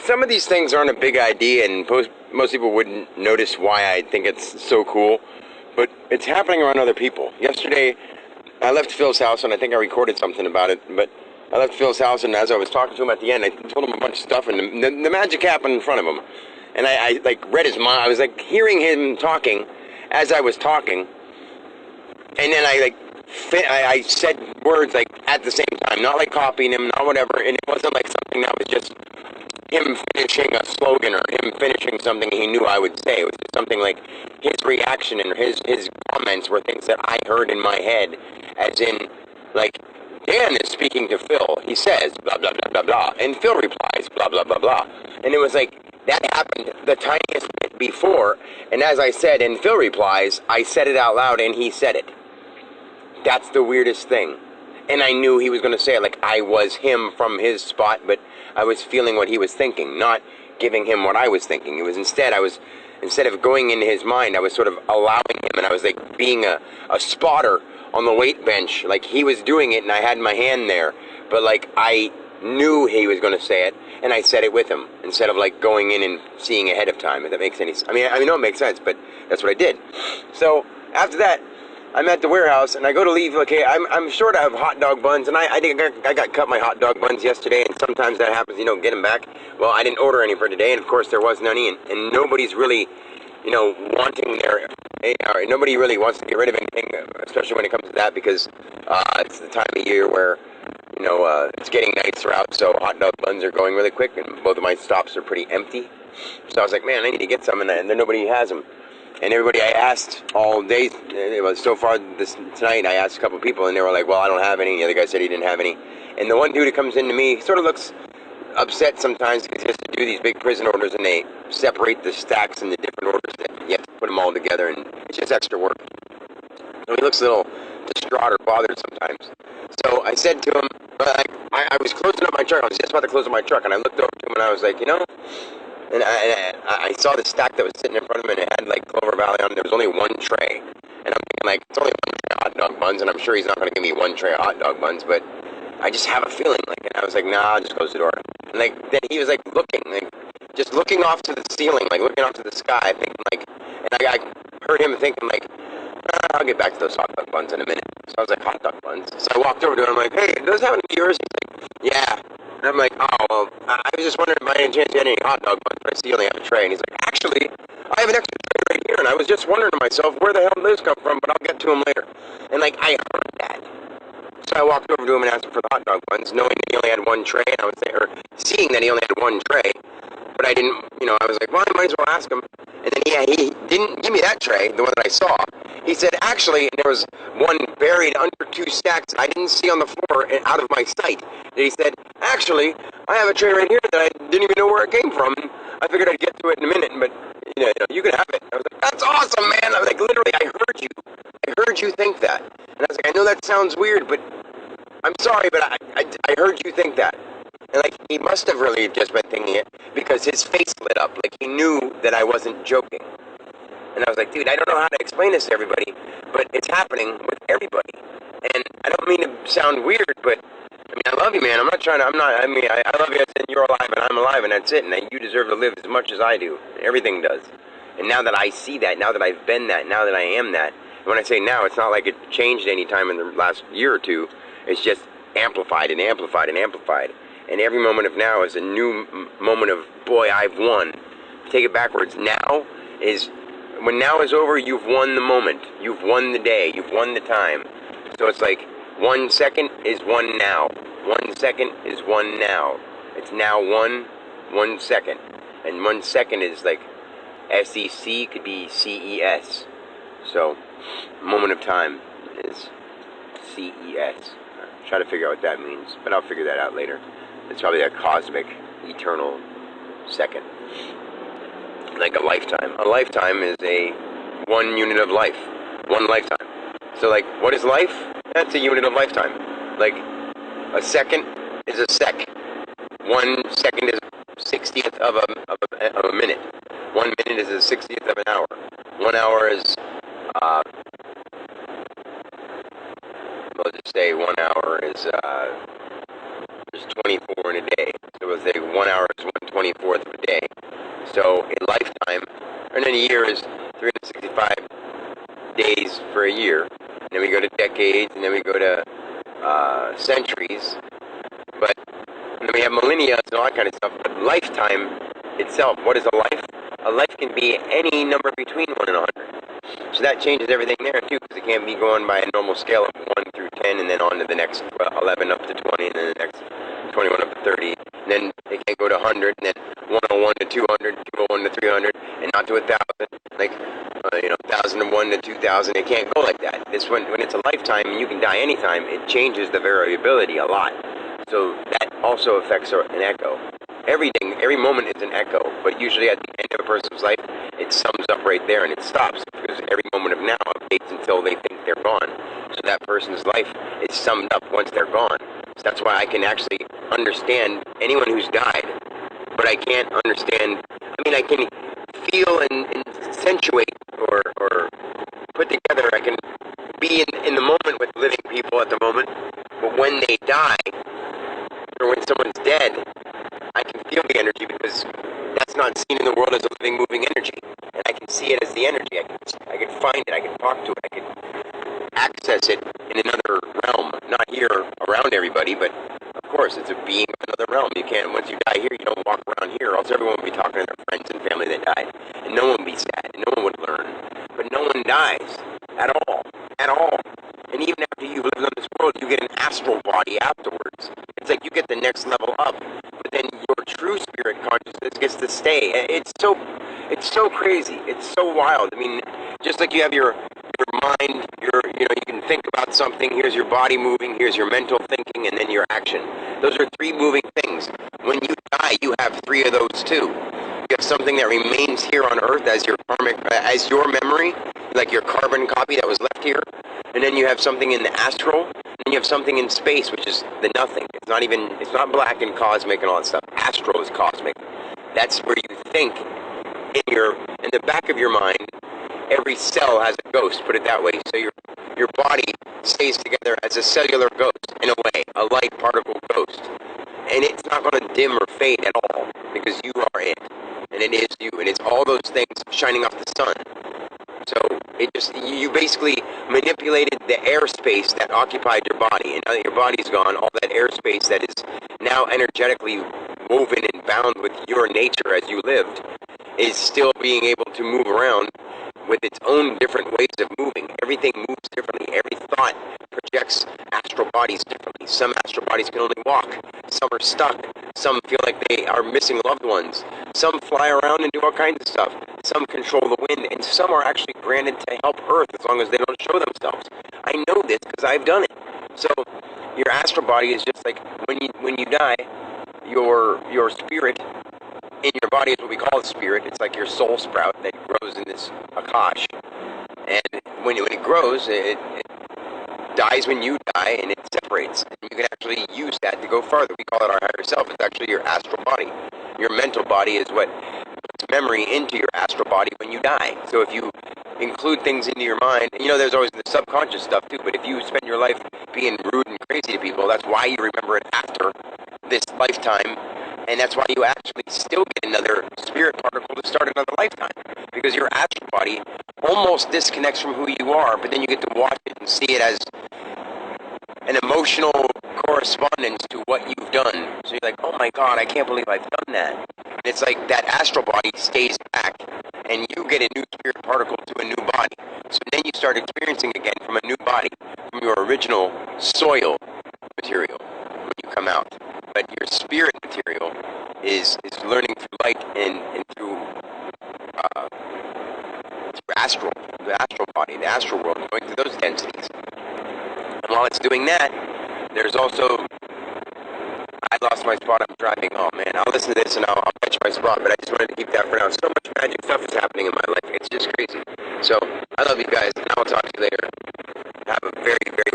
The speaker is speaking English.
some of these things aren't a big idea, and most people wouldn't notice why I think it's so cool, but it's happening around other people. Yesterday, I left Phil's house, and I think I recorded something about it, but I left Phil's house, and as I was talking to him at the end, I told him a bunch of stuff, and the magic happened in front of him. And I like read his mind. I was like hearing him talking as I was talking, and then I said words like at the same time, not like copying him, not whatever, and it wasn't like something that was just him finishing a slogan or him finishing something he knew I would say. It was just something like his reaction and his comments were things that I heard in my head, as in, like, Dan is speaking to Phil. He says, blah, blah, blah, blah, blah. And Phil replies, blah, blah, blah, blah. And it was like, that happened the tiniest bit before. And as I said, and Phil replies, I said it out loud and he said it. That's the weirdest thing. And I knew he was going to say it like I was him from his spot, but I was feeling what he was thinking, not giving him what I was thinking. It was instead of going into his mind, I was sort of allowing him, and I was like being a spotter on the weight bench. Like he was doing it and I had my hand there, but like I knew he was going to say it, and I said it with him instead of like going in and seeing ahead of time, if that makes any sense. I mean, no, it makes sense, but that's what I did. So after that, I'm at the warehouse, and I go to leave. Okay, I'm short of hot dog buns, and I think I got cut my hot dog buns yesterday, and sometimes that happens, you don't get them back. Well, I didn't order any for today, and of course there wasn't any, and nobody's really, wanting nobody really wants to get rid of anything, especially when it comes to that, because it's the time of year where, it's getting nicer out, so hot dog buns are going really quick, and both of my stops are pretty empty. So I was like, man, I need to get some, and then nobody has them. And everybody I asked all day, so far tonight, I asked a couple people, and they were like, well, I don't have any. The other guy said he didn't have any. And the one dude who comes into me sort of looks upset sometimes because he has to do these big prison orders, and they separate the stacks into different orders, and you have to put them all together, and it's just extra work. So he looks a little distraught or bothered sometimes. So I said to him, I was closing up my truck. I was just about to close up my truck, and I looked over to him, and I was like, and I saw the stack that was sitting in front of him, and it had like Clover Valley on it. There was only one tray, and I'm thinking like, it's only one tray of hot dog buns, and I'm sure he's not going to give me one tray of hot dog buns, but I just have a feeling like, and I was like, nah, I'll just close the door. And like then he was like just looking off to the ceiling, like looking off to the sky, thinking like, and I heard him thinking like, I'll get back to those hot dog buns in a minute. So I was like, hot dog buns. So I walked over to him, I'm like, hey, does that happen to be yours? He's like, yeah. And I'm like, oh, well, I was just wondering if by any chance you had any hot dog buns, but I see you only have a tray. And he's like, actually, I have an extra tray right here, and I was just wondering to myself, where the hell did this come from, but I'll get to him later. And like, I heard that. So I walked over to him and asked him for the hot dog buns, knowing that he only had one tray, and I was there, seeing that he only had one tray, but I didn't, I was like, well, I might as well ask him. And then he didn't give me that tray, the one that I saw. He said, actually, and there was one buried under two stacks that I didn't see on the floor and out of my sight. And he said, actually, I have a tray right here that I didn't even know where it came from. I figured I'd get to it in a minute, but, you can have it. I was like, that's awesome, man. I was like, literally, I heard you. I heard you think that. And I was like, I know that sounds weird, but I'm sorry, but I heard you think that. And like, he must have really just been thinking it because his face lit up. Like, he knew that I wasn't joking. And I was like, dude, I don't know how to explain this to everybody, but it's happening with everybody. And I don't mean to sound weird, but I love you, man. I love you and you're alive and I'm alive and that's it. And you deserve to live as much as I do. Everything does. And now that I see that, now that I've been that, now that I am that, and when I say now, it's not like it changed any time in the last year or two. It's just amplified and amplified and amplified. And every moment of now is a new moment of, boy, I've won. Take it backwards. Now is... When now is over, you've won the moment. You've won the day. You've won the time. So it's like 1 second is one now. 1 second is one now. It's now 1 second. And 1 second is like SEC could be CES. So moment of time is CES. Try to figure out what that means, but I'll figure that out later. It's probably a cosmic, eternal second. Like a lifetime. A lifetime is one unit of life. One lifetime. So like, what is life? That's a unit of lifetime. Like, a second is a sec. 1 second is 60th of a minute. 1 minute is a 60th of an hour. 1 hour is, we'll just say 1 hour is, there's 24 in a day. So we'll say 1 hour is 1/24 a year is 365 days for a year. And then we go to decades, and then we go to centuries. But and then we have millennia and all that kind of stuff. But lifetime itself, what is a life? A life can be any number between 1 and 100. So that changes everything there too, because it can't be going by a normal scale of 1 through 10, and then on to the next 11 up to 20, and then the next 21 up to 30. And then it can't go to 100, and then 101 to 200, 201 to 300, and not to 1,000. Like 1,001 to 2,000. It can't go like that. This when it's a lifetime, and you can die anytime. It changes the variability a lot. So that also affects an echo. Everything, every moment is an echo, but usually at the end of a person's life, it sums up right there and it stops, because every moment of now updates until they think they're gone. So that person's life is summed up once they're gone. So that's why I can actually understand anyone who's died, but I can't understand, I can feel and accentuate or put together, I can be in the moment with living people at the moment, but when they die, or when someone's dead, I can feel the energy, because that's not seen in the world as a living, moving energy. And I can see it as the energy. I can find it. I can talk to it. I can access it in another realm. Not here around everybody, but of course, it's a being of another realm. You can't, once you die here, you don't walk around here, or else everyone would be talking to their friends and family that died. And no one would be sad, and no one would learn. But no one dies. At all. At all. And even after you've lived on this world, you get an astral body afterwards. It's like you get the next level up. But then your true spirit consciousness gets to stay. It's so crazy. It's so wild. Just like you have your mind, you can think about something, here's your body moving, here's your mental thinking, and then your action. Those are 3 moving things. When you die, you have 3 of those too. You have something that remains here on Earth as your karmic, as your memory, like your carbon copy that was left here. And then you have something in the astral, and you have something in space, which is the nothing. It's not black and cosmic and all that stuff. Astral is cosmic. That's where you think in the back of your mind, every cell has a ghost, put it that way. So your body stays together as a cellular ghost, in a way, a light particle ghost. And it's not going to dim or fade at all, because you are it. And it is you. And it's all those things shining off the sun. So you basically manipulated the airspace that occupied your body. And now that your body's gone, all that airspace that is now energetically woven and bound with your nature as you lived is still being able to move around with its own different ways of moving. Everything moves differently. Every thought projects astral bodies differently. Some astral bodies can only walk. Some are stuck. Some feel like they are missing loved ones. Some fly around and do all kinds of stuff. Some control the wind, and some are actually granted to help Earth as long as they don't show themselves. I know this because I've done it. So your astral body is just like when you die, your spirit in your body is what we call a spirit. It's like your soul sprout that grows in this akash. And when it grows, it dies when you die, and it separates. And you can actually use that to go farther. We call it our higher self. It's actually your astral body. Your mental body is what puts memory into your astral body when you die. So if you include things into your mind, there's always the subconscious stuff too, but if you spend your life being rude and crazy to people, that's why you remember it after this lifetime. And that's why you actually still get another spirit particle to start another lifetime. Because your astral body almost disconnects from who you are, but then you get to watch it and see it as an emotional correspondence to what you've done. So you're like, oh my God, I can't believe I've done that. And it's like that astral body stays back, and you get a new spirit particle to a new body. So then you start experiencing again from a new body, from your original soil material when you come out. But your spirit material is learning through light and through astral, the astral body, the astral world, going through those densities. And while it's doing that, there's also, I lost my spot, I'm driving, oh man, I'll listen to this and I'll catch my spot, but I just wanted to keep that for now. So much magic stuff is happening in my life, it's just crazy. So, I love you guys, and I will talk to you later. Have a very, very